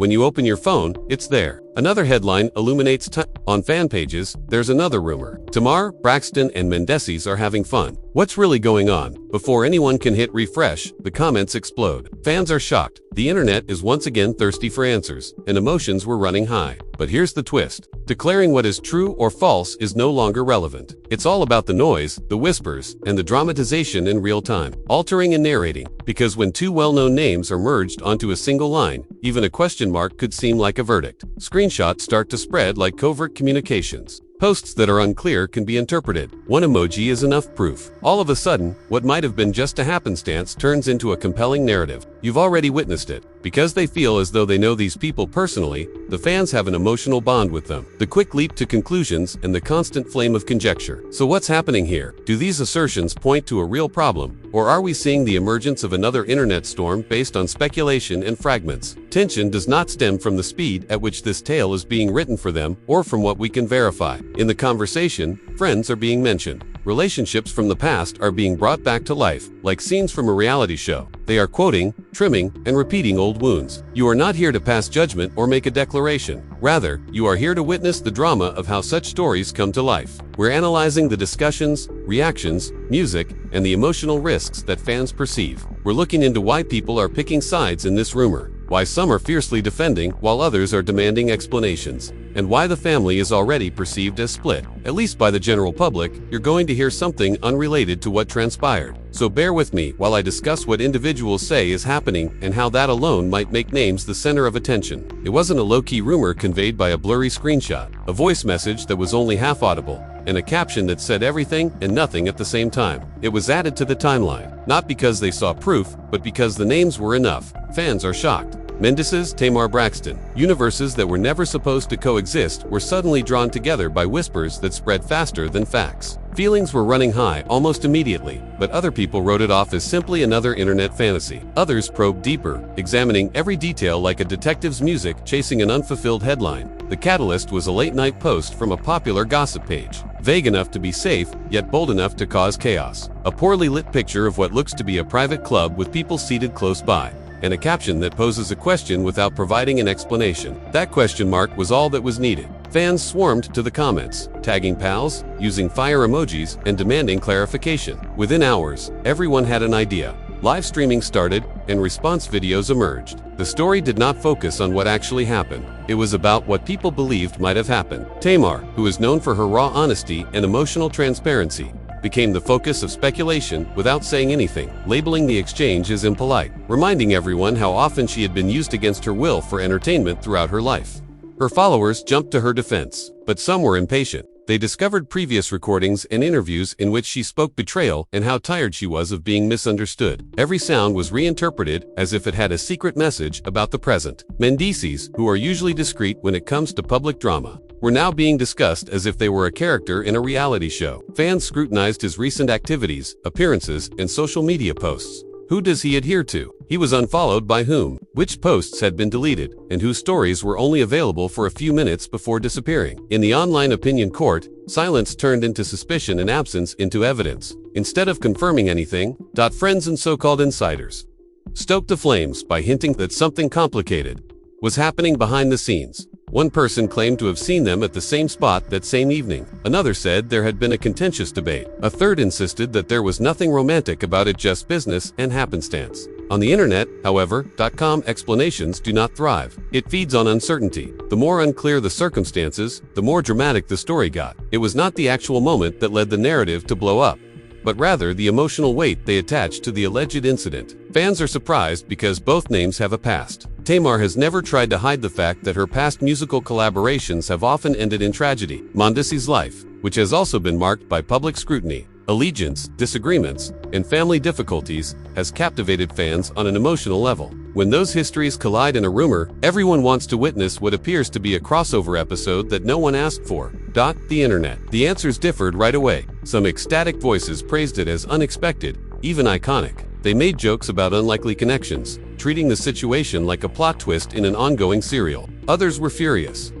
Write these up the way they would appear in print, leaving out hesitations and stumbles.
When you open your phone, it's there. Another headline illuminates on fan pages. There's another rumor. Tamar, Braxton, and Mendeecees are having fun. What's really going on? Before anyone can hit refresh, the comments explode. Fans are shocked. The internet is once again thirsty for answers, and emotions were running high. But here's the twist. Declaring what is true or false is no longer relevant. It's all about the noise, the whispers, and the dramatization in real time, altering and narrating. Because when two well-known names are merged onto a single line, even a question mark could seem like a verdict. Screenshots start to spread like covert communications. Posts that are unclear can be interpreted. One emoji is enough proof. All of a sudden, what might have been just a happenstance turns into a compelling narrative. You've already witnessed it. Because they feel as though they know these people personally, the fans have an emotional bond with them. The quick leap to conclusions and the constant flame of conjecture. So what's happening here? Do these assertions point to a real problem? Or are we seeing the emergence of another internet storm based on speculation and fragments? Tension does not stem from the speed at which this tale is being written for them or from what we can verify. In the conversation, friends are being mentioned. Relationships from the past are being brought back to life, like scenes from a reality show. They are quoting, trimming, and repeating old wounds. You are not here to pass judgment or make a declaration. Rather, you are here to witness the drama of how such stories come to life. We're analyzing the discussions, reactions, music, and the emotional risks that fans perceive. We're looking into why people are picking sides in this rumor, why some are fiercely defending while others are demanding explanations, and why the family is already perceived as split. At least by the general public, you're going to hear something unrelated to what transpired. So bear with me while I discuss what individuals say is happening and how that alone might make names the center of attention. It wasn't a low-key rumor conveyed by a blurry screenshot, a voice message that was only half audible, and a caption that said everything and nothing at the same time. It was added to the timeline, not because they saw proof, but because the names were enough. Fans are shocked. Mendeecees, Tamar Braxton. Universes that were never supposed to coexist were suddenly drawn together by whispers that spread faster than facts. Feelings were running high almost immediately, but other people wrote it off as simply another internet fantasy. Others probed deeper, examining every detail like a detective's music chasing an unfulfilled headline. The catalyst was a late-night post from a popular gossip page, vague enough to be safe, yet bold enough to cause chaos. A poorly lit picture of what looks to be a private club with people seated close by, and a caption that poses a question without providing an explanation. That question mark was all that was needed. Fans swarmed to the comments, tagging pals, using fire emojis, and demanding clarification. Within hours, everyone had an idea. Live streaming started, and response videos emerged. The story did not focus on what actually happened. It was about what people believed might have happened. Tamar, who is known for her raw honesty and emotional transparency, became the focus of speculation without saying anything, labeling the exchange as impolite, reminding everyone how often she had been used against her will for entertainment throughout her life. Her followers jumped to her defense, but some were impatient. They discovered previous recordings and interviews in which she spoke betrayal and how tired she was of being misunderstood. Every sound was reinterpreted as if it had a secret message about the present. Mendeecees, who are usually discreet when it comes to public drama, were now being discussed as if they were a character in a reality show. Fans scrutinized his recent activities, appearances, and social media posts. Who does he adhere to? He was unfollowed by whom? Which posts had been deleted? And whose stories were only available for a few minutes before disappearing? In the online opinion court, silence turned into suspicion and absence into evidence. Instead of confirming anything, friends and so-called insiders stoked the flames by hinting that something complicated was happening behind the scenes. One person claimed to have seen them at the same spot that same evening. Another said there had been a contentious debate. A third insisted that there was nothing romantic about it, just business and happenstance. On the internet, however, .com explanations do not thrive. It feeds on uncertainty. The more unclear the circumstances, the more dramatic the story got. It was not the actual moment that led the narrative to blow up, but rather the emotional weight they attached to the alleged incident. Fans are surprised because both names have a past. Tamar has never tried to hide the fact that her past musical collaborations have often ended in tragedy. Mendeecees' life, which has also been marked by public scrutiny, allegiance, disagreements, and family difficulties, has captivated fans on an emotional level. When those histories collide in a rumor, everyone wants to witness what appears to be a crossover episode that no one asked for. The internet. The answers differed right away. Some ecstatic voices praised it as unexpected, even iconic. They made jokes about unlikely connections, treating the situation like a plot twist in an ongoing serial. Others were furious.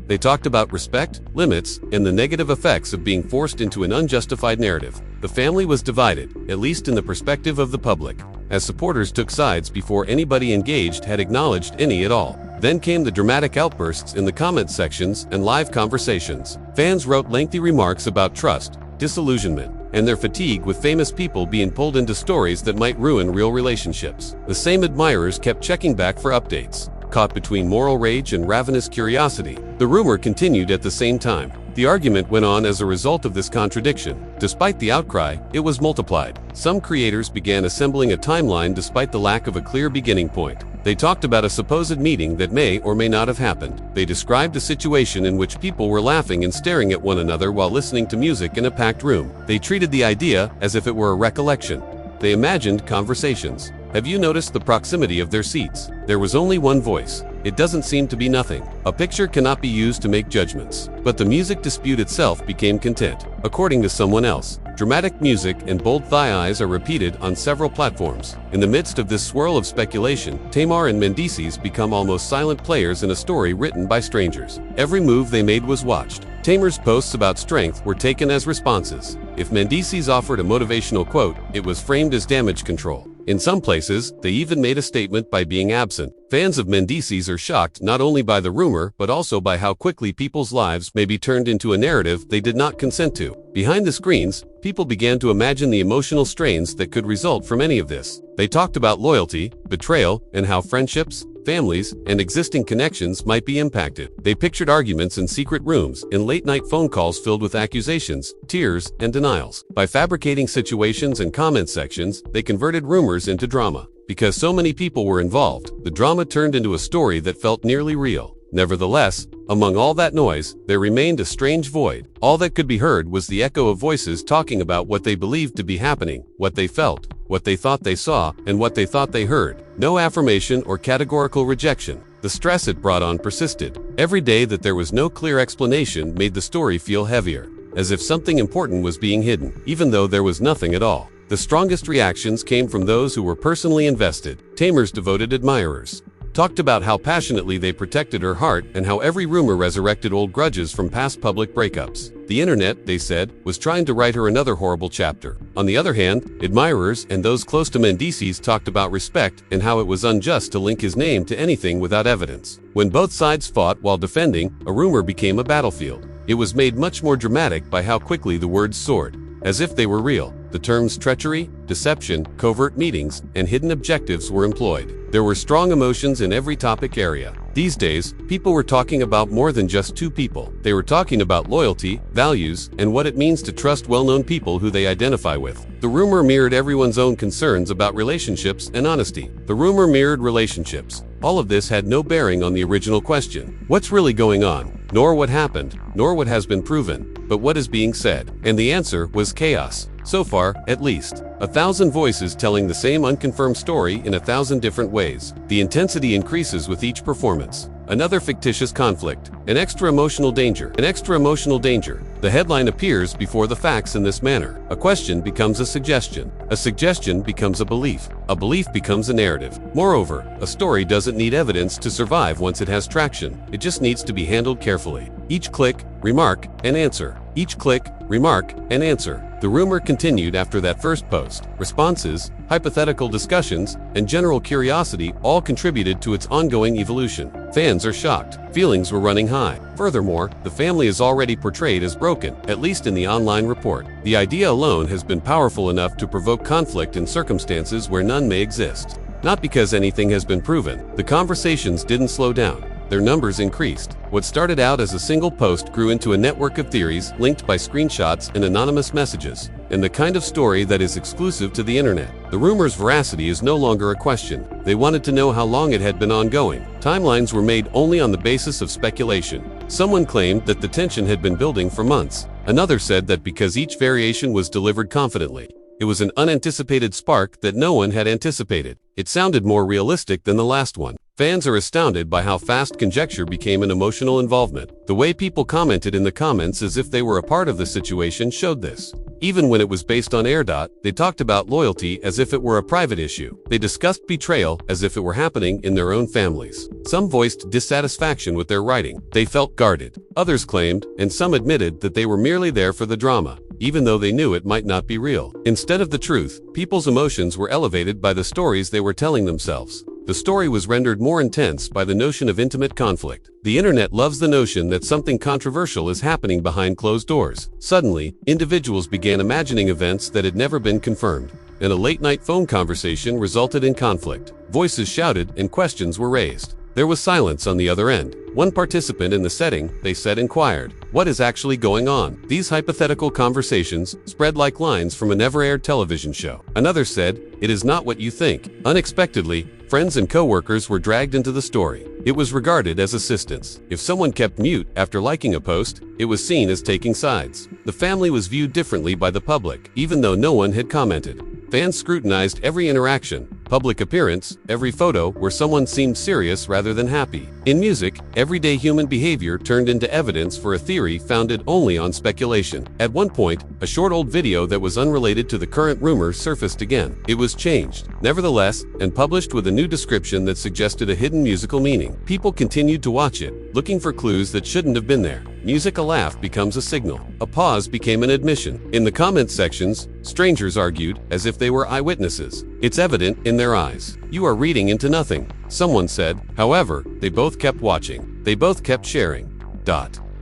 They talked about respect, limits, and the negative effects of being forced into an unjustified narrative. The family was divided, at least in the perspective of the public. as supporters took sides before anybody engaged had acknowledged any at all. Then came the dramatic outbursts in the comment sections and live conversations. Fans wrote lengthy remarks about trust, disillusionment, and their fatigue with famous people being pulled into stories that might ruin real relationships. The same admirers kept checking back for updates, caught between moral rage and ravenous curiosity. The rumor continued at the same time. The argument went on as a result of this contradiction. Despite the outcry, it was multiplied. Some creators began assembling a timeline despite the lack of a clear beginning point. They talked about a supposed meeting that may or may not have happened. They described a situation in which people were laughing and staring at one another while listening to music in a packed room. They treated the idea as if it were a recollection. They imagined conversations. Have you noticed the proximity of their seats? There was only one voice. It doesn't seem to be nothing. A picture cannot be used to make judgments. But the music dispute itself became content. According to someone else, dramatic music and bold thigh-eyes are repeated on several platforms. In the midst of this swirl of speculation, Tamar and Mendeecees become almost silent players in a story written by strangers. Every move they made was watched. Tamar's posts about strength were taken as responses. If Mendeecees offered a motivational quote, it was framed as damage control. In some places, they even made a statement by being absent. Fans of Mendeecees are shocked not only by the rumor but also by how quickly people's lives may be turned into a narrative they did not consent to. Behind the screens, people began to imagine the emotional strains that could result from any of this. They talked about loyalty, betrayal, and how friendships, families, and existing connections might be impacted. They pictured arguments in secret rooms, in late-night phone calls filled with accusations, tears, and denials. By fabricating situations and comment sections, they converted rumors into drama. Because so many people were involved, the drama turned into a story that felt nearly real. Nevertheless, among all that noise, there remained a strange void. All that could be heard was the echo of voices talking about what they believed to be happening, what they felt, what they thought they saw, and what they thought they heard. No affirmation or categorical rejection. The stress it brought on persisted. Every day that there was no clear explanation made the story feel heavier, as if something important was being hidden, even though there was nothing at all. The strongest reactions came from those who were personally invested. Tamar's devoted admirers talked about how passionately they protected her heart and how every rumor resurrected old grudges from past public breakups. The internet, they said, was trying to write her another horrible chapter. On the other hand, admirers and those close to Mendeecees talked about respect and how it was unjust to link his name to anything without evidence. When both sides fought while defending, a rumor became a battlefield. It was made much more dramatic by how quickly the words soared, as if they were real. The terms treachery, deception, covert meetings, and hidden objectives were employed. There were strong emotions in every topic area. These days, people were talking about more than just two people. They were talking about loyalty, values, and what it means to trust well-known people who they identify with. The rumor mirrored everyone's own concerns about relationships and honesty. The rumor mirrored relationships. All of this had no bearing on the original question. What's really going on? Nor what happened, nor what has been proven, but what is being said. And the answer was chaos. So far, at least. 1,000 voices telling the same unconfirmed story in 1,000 different ways. The intensity increases with each performance. Another fictitious conflict. An extra emotional danger. An extra emotional danger. The headline appears before the facts in this manner. A question becomes a suggestion. A suggestion becomes a belief. A belief becomes a narrative. Moreover, a story doesn't need evidence to survive once it has traction. It just needs to be handled carefully. Each click, remark, and answer. Each click, remark, and answer. The rumor continued after that first post. Responses, hypothetical discussions, and general curiosity all contributed to its ongoing evolution. Fans are shocked. Feelings were running high. Furthermore, the family is already portrayed as broken, at least in the online report. The idea alone has been powerful enough to provoke conflict in circumstances where none may exist. Not because anything has been proven. The conversations didn't slow down. Their numbers increased. What started out as a single post grew into a network of theories linked by screenshots and anonymous messages, and the kind of story that is exclusive to the internet. The rumor's veracity is no longer a question. They wanted to know how long it had been ongoing. Timelines were made only on the basis of speculation. Someone claimed that the tension had been building for months. Another said that because each variation was delivered confidently, it was an unanticipated spark that no one had anticipated. It sounded more realistic than the last one. Fans are astounded by how fast conjecture became an emotional involvement. The way people commented in the comments as if they were a part of the situation showed this. Even when it was based on they talked about loyalty as if it were a private issue. They discussed betrayal as if it were happening in their own families. Some voiced dissatisfaction with their writing. They felt guarded. Others claimed, and some admitted, that they were merely there for the drama. even though they knew it might not be real. Instead of the truth, people's emotions were elevated by the stories they were telling themselves. The story was rendered more intense by the notion of intimate conflict. The internet loves the notion that something controversial is happening behind closed doors. Suddenly, individuals began imagining events that had never been confirmed, and a late-night phone conversation resulted in conflict. Voices shouted and questions were raised. There was silence on the other end. One participant in the setting, they said, inquired, "What is actually going on?" These hypothetical conversations spread like lines from a never-aired television show. Another said, "It is not what you think." Unexpectedly, friends and co-workers were dragged into the story. It was regarded as assistance. If someone kept mute after liking a post, it was seen as taking sides. The family was viewed differently by the public, even though no one had commented. Fans scrutinized every interaction, public appearance, every photo where someone seemed serious rather than happy. In music, everyday human behavior turned into evidence for a theory founded only on speculation. At one point, a short old video that was unrelated to the current rumor surfaced again. It was changed, nevertheless, and published with a new description that suggested a hidden musical meaning. People continued to watch it, looking for clues that shouldn't have been there. Music, a laugh becomes a signal. A pause became an admission. In the comment sections, strangers argued as if they were eyewitnesses. "It's evident in their eyes. You are reading into nothing," someone said. However, they both kept watching. They both kept sharing.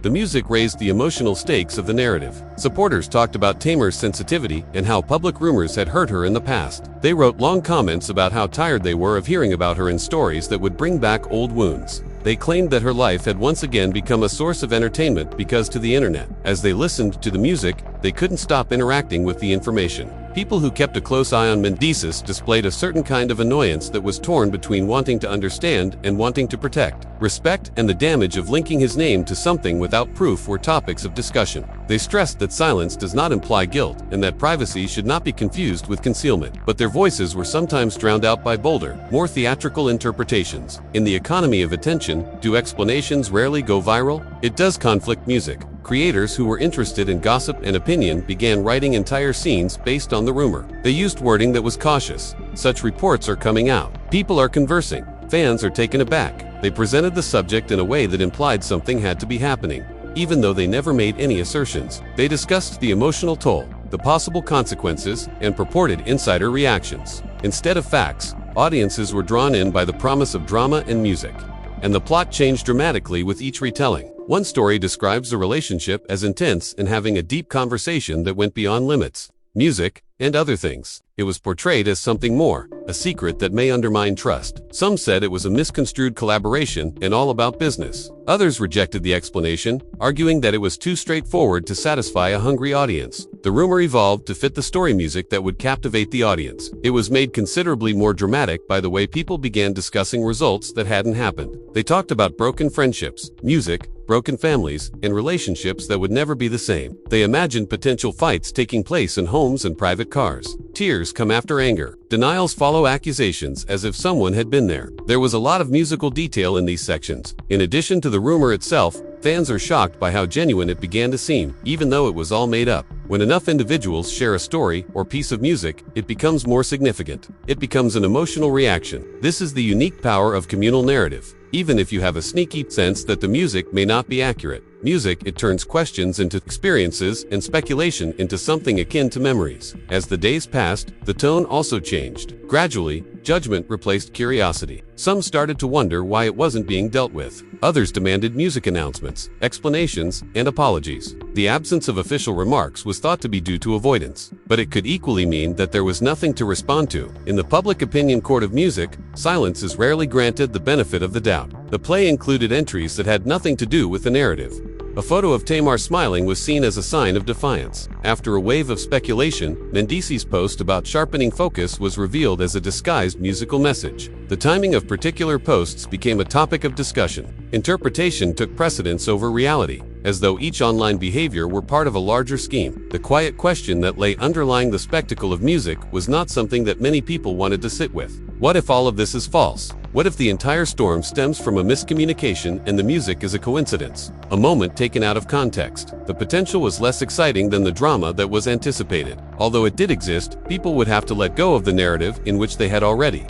The music raised the emotional stakes of the narrative. Supporters talked about Tamar's sensitivity and how public rumors had hurt her in the past. They wrote long comments about how tired they were of hearing about her in stories that would bring back old wounds. They claimed that her life had once again become a source of entertainment because to the internet. As they listened to the music, they couldn't stop interacting with the information. People who kept a close eye on Mendeecees displayed a certain kind of annoyance that was torn between wanting to understand and wanting to protect. Respect and the damage of linking his name to something without proof were topics of discussion. They stressed that silence does not imply guilt and that privacy should not be confused with concealment. But their voices were sometimes drowned out by bolder, more theatrical interpretations. In the economy of attention, do explanations rarely go viral? It does. Conflict music. Creators who were interested in gossip and opinion began writing entire scenes based on the rumor. They used wording that was cautious. Such reports are coming out. People are conversing. Fans are taken aback. They presented the subject in a way that implied something had to be happening, even though they never made any assertions. They discussed the emotional toll, the possible consequences, and purported insider reactions. Instead of facts, audiences were drawn in by the promise of drama and music. And the plot changed dramatically with each retelling. One story describes the relationship as intense and having a deep conversation that went beyond limits, music, and other things. It was portrayed as something more, a secret that may undermine trust. Some said it was a misconstrued collaboration and all about business. Others rejected the explanation, arguing that it was too straightforward to satisfy a hungry audience. The rumor evolved to fit the story music that would captivate the audience. It was made considerably more dramatic by the way people began discussing results that hadn't happened. They talked about broken friendships, music, broken families, and relationships that would never be the same. They imagined potential fights taking place in homes and private cars. Tears come after anger. Denials follow accusations as if someone had been there. There was a lot of musical detail in these sections. In addition to the rumor itself, fans are shocked by how genuine it began to seem, even though it was all made up. When enough individuals share a story or piece of music, it becomes more significant. It becomes an emotional reaction. This is the unique power of communal narrative. Even if you have a sneaky sense that the music may not be accurate, music, it turns questions into experiences and speculation into something akin to memories. As the days passed, the tone also changed. Gradually, judgment replaced curiosity. Some started to wonder why it wasn't being dealt with. Others demanded music announcements, explanations, and apologies. The absence of official remarks was thought to be due to avoidance, but it could equally mean that there was nothing to respond to. In the public opinion court of music, silence is rarely granted the benefit of the doubt. The play included entries that had nothing to do with the narrative. A photo of Tamar smiling was seen as a sign of defiance. After a wave of speculation, Mendeecees' post about sharpening focus was revealed as a disguised musical message. The timing of particular posts became a topic of discussion. Interpretation took precedence over reality, as though each online behavior were part of a larger scheme. The quiet question that lay underlying the spectacle of music was not something that many people wanted to sit with. What if all of this is false? What if the entire storm stems from a miscommunication and the music is a coincidence? A moment taken out of context. The potential was less exciting than the drama that was anticipated. Although it did exist, people would have to let go of the narrative in which they had already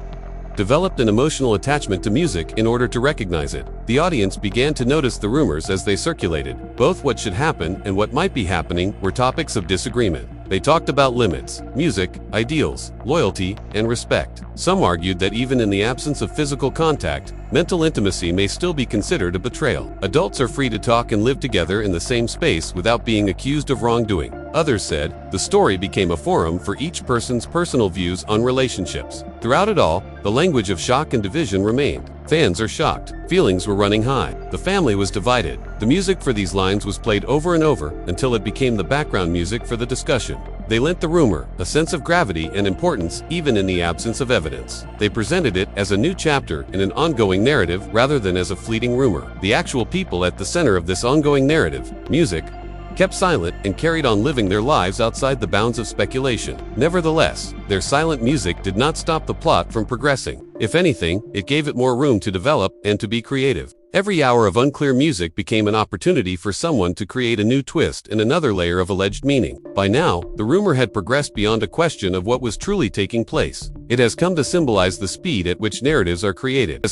developed an emotional attachment to music in order to recognize it. The audience began to notice the rumors as they circulated. Both what should happen and what might be happening were topics of disagreement. They talked about limits, music, ideals, loyalty, and respect. Some argued that even in the absence of physical contact, mental intimacy may still be considered a betrayal. Adults are free to talk and live together in the same space without being accused of wrongdoing. Others said, the story became a forum for each person's personal views on relationships. Throughout it all, the language of shock and division remained. Fans are shocked. Feelings were running high. The family was divided. The music for these lines was played over and over until it became the background music for the discussion. They lent the rumor a sense of gravity and importance even in the absence of evidence. They presented it as a new chapter in an ongoing narrative rather than as a fleeting rumor. The actual people at the center of this ongoing narrative, music, kept silent and carried on living their lives outside the bounds of speculation. Nevertheless, their silent music did not stop the plot from progressing. If anything, it gave it more room to develop and to be creative. Every hour of unclear music became an opportunity for someone to create a new twist and another layer of alleged meaning. By now, the rumor had progressed beyond a question of what was truly taking place. It has come to symbolize the speed at which narratives are created.